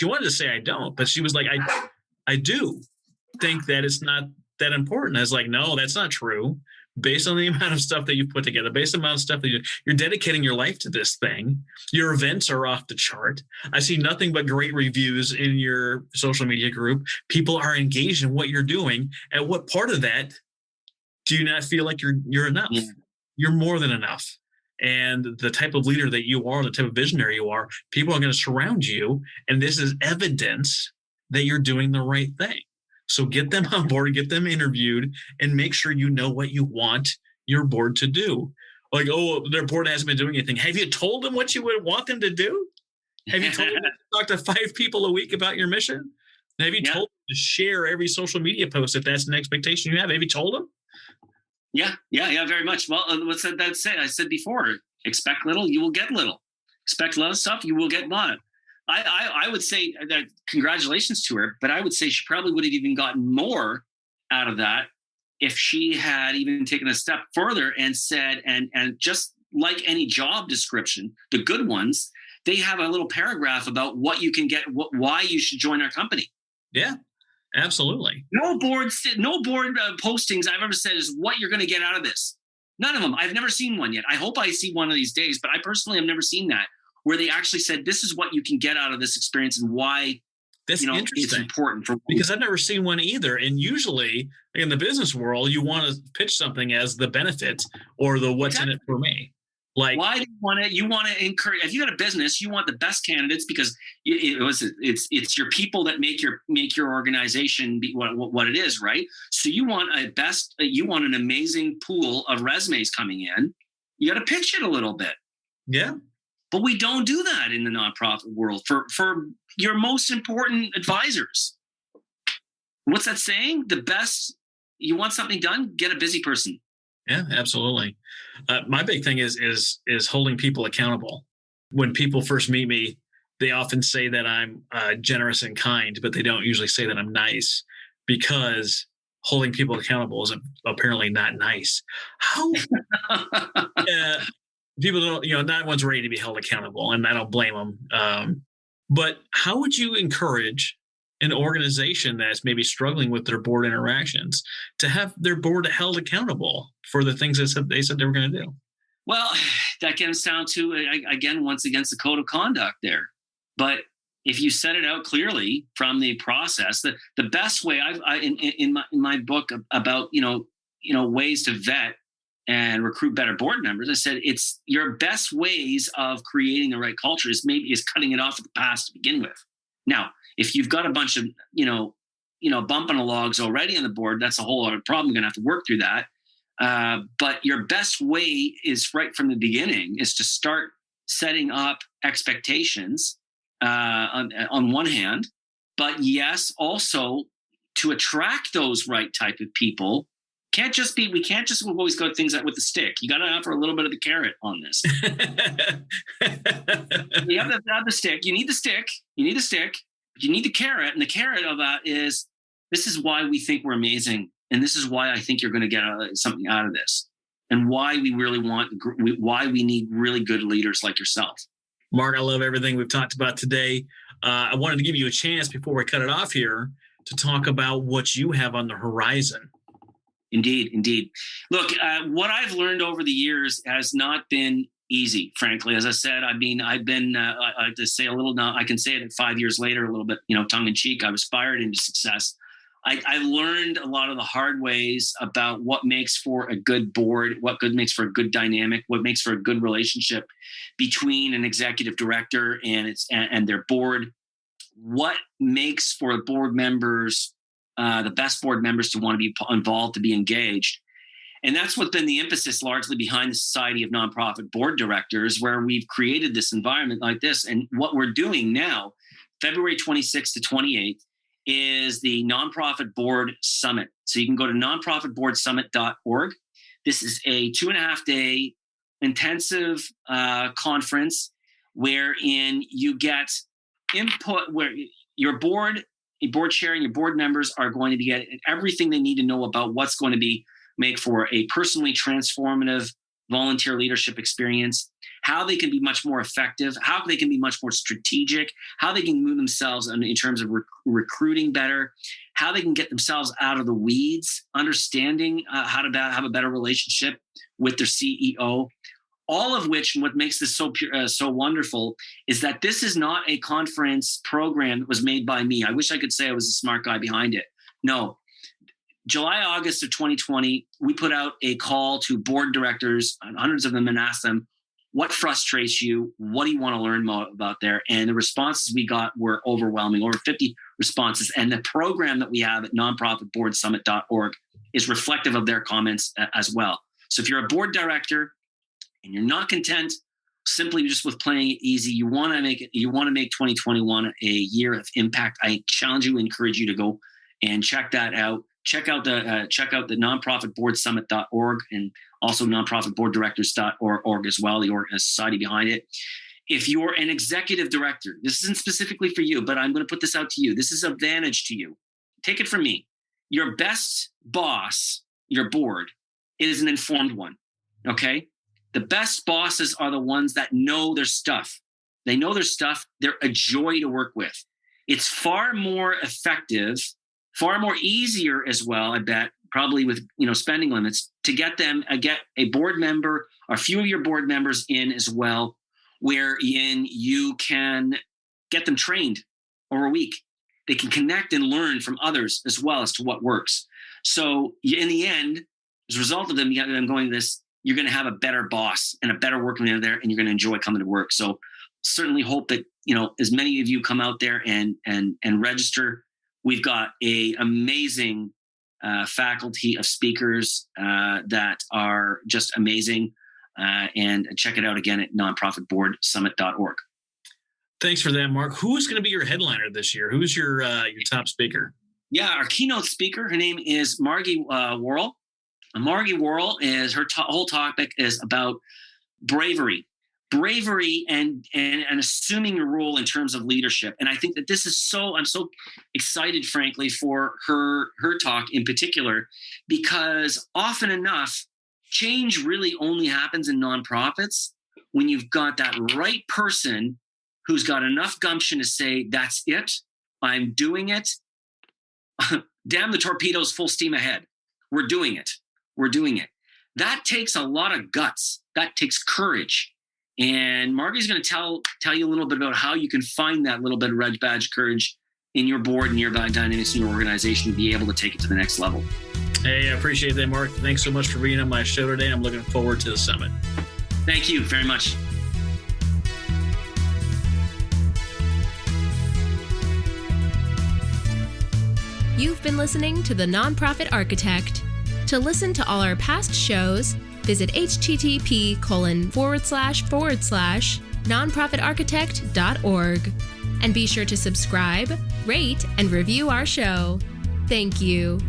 wanted to say I don't, but she was like, I do think that it's not that important. I was like, no, that's not true. Based on the amount of stuff that you've put together, based on the amount of stuff that you're dedicating your life to this thing, your events are off the chart. I see nothing but great reviews in your social media group. People are engaged in what you're doing. At what part of that do you not feel like you're enough? Yeah. You're more than enough. and the type of leader that you are, the type of visionary you are, people are going to surround you. And this is evidence that you're doing the right thing. So get them on board, get them interviewed, and make sure you know what you want your board to do. Like, oh, their board hasn't been doing anything. Have you told them what you would want them to do? Have you told them to talk to 5 people a week about your mission? Have you told them to share every social media post if that's an expectation you have? Have you told them? Yeah, very much. Well, what's that say? I said before, expect little, you will get little. Expect a lot of stuff, you will get a lot. I would say that congratulations to her, but I would say she probably would have even gotten more out of that if she had even taken a step further and said, and just like any job description, the good ones, they have a little paragraph about what you can get, why you should join our company. Yeah, absolutely. No board postings I've ever said is what you're going to get out of this. None of them. I've never seen one yet. I hope I see one of these days, but I personally have never seen that where they actually said, this is what you can get out of this experience and why interesting. It's important for because I've never seen one either. And usually in the business world, you want to pitch something as the benefit or the what's in it for me. Like, why do you want to encourage? If you got a business, you want the best candidates because it's your people that make your organization be what it is, right? So you want an amazing pool of resumes coming in. You got to pitch it a little bit. Yeah. But we don't do that in the nonprofit world for your most important advisors. What's that saying? The best, you want something done, get a busy person. Yeah, absolutely. My big thing is holding people accountable. When people first meet me, they often say that I'm generous and kind, but they don't usually say that I'm nice because holding people accountable is apparently not nice. How? People don't, not everyone's ready to be held accountable, and I don't blame them. But how would you encourage an organization that's maybe struggling with their board interactions to have their board held accountable for the things they said they were going to do? Well, that comes down to, again, once against the code of conduct there. But if you set it out clearly from the process, the best way in my book about, ways to vet and recruit better board members, I said it's your best ways of creating the right culture is cutting it off at the pass to begin with. Now, if you've got a bunch of, bumping logs already on the board, that's a whole other problem. You're going to have to work through that. But your best way is right from the beginning is to start setting up expectations on one hand, but yes, also to attract those right type of people. We can't just always go things out with the stick. You got to offer a little bit of the carrot on this. You have to have the stick. You need the stick. But you need the carrot. And the carrot of that is, this is why we think we're amazing. And this is why I think you're going to get something out of this. And why we need really good leaders like yourself. Mark, I love everything we've talked about today. I wanted to give you a chance before we cut it off here to talk about what you have on the horizon. Indeed. Look, what I've learned over the years has not been easy, frankly. As I said, I like to say a little now, I can say it 5 years later, a little bit, tongue in cheek. I was fired into success. I learned a lot of the hard ways about what makes for a good board, makes for a good dynamic, what makes for a good relationship between an executive director and their board, what makes for board members, the best board members to want to be involved, to be engaged. And that's what's been the emphasis largely behind the Society of Nonprofit Board Directors, where we've created this environment like this. And what we're doing now, February 26th to 28th, is the Nonprofit Board Summit. So you can go to nonprofitboardsummit.org. This is a 2.5-day intensive conference wherein you get input, where your board chair and your board members are going to get everything they need to know about what's going to make for a personally transformative volunteer leadership experience, how they can be much more effective, how they can be much more strategic, how they can move themselves in terms of recruiting better, how they can get themselves out of the weeds, understanding how to have a better relationship with their CEO. All of which, and what makes this so wonderful, is that this is not a conference program that was made by me. I wish I could say I was a smart guy behind it. No. July, August of 2020, we put out a call to board directors, hundreds of them, and asked them, what frustrates you? What do you want to learn more about there? And the responses we got were overwhelming, over 50 responses. And the program that we have at nonprofitboardsummit.org is reflective of their comments as well. So if you're a board director and you're not content simply just with playing it easy, you want to make 2021 a year of impact, I challenge you, encourage you to go and check that out. Check out the nonprofitboardsummit.org and also nonprofitboarddirectors.org as well, the society behind it. If you're an executive director, this isn't specifically for you, but I'm going to put this out to you. This is an advantage to you. Take it from me. Your best boss, your board, is an informed one, okay? The best bosses are the ones that know their stuff. They know their stuff. They're a joy to work with. It's far more effective, far more easier as well, I bet, probably with spending limits, to get a board member or a few of your board members in as well, wherein you can get them trained over a week. They can connect and learn from others as well as to what works. So in the end, as a result of them going this, you're going to have a better boss and a better working there, and you're going to enjoy coming to work. So certainly hope that as many of you come out there and register. We've got a amazing faculty of speakers that are just amazing. And check it out again at nonprofitboardsummit.org. Thanks for that, Mark. Who's going to be your headliner this year? Who's your top speaker? Yeah, our keynote speaker, her name is Margie Worrell. Margie Worrell is whole topic is about bravery and assuming your role in terms of leadership. And I think that this is I'm so excited, frankly, for her talk in particular, because often enough, change really only happens in nonprofits when you've got that right person who's got enough gumption to say, that's it, I'm doing it. Damn the torpedoes, full steam ahead. We're doing it. That takes a lot of guts. That takes courage. And Margie's going to tell you a little bit about how you can find that little bit of red badge courage in your board and your dynamics in your organization to be able to take it to the next level. Hey, I appreciate that, Mark. Thanks so much for being on my show today. I'm looking forward to the summit. Thank you very much. You've been listening to The Nonprofit Architect. To listen to all our past shows, visit http://nonprofitarchitect.org. And be sure to subscribe, rate, and review our show. Thank you.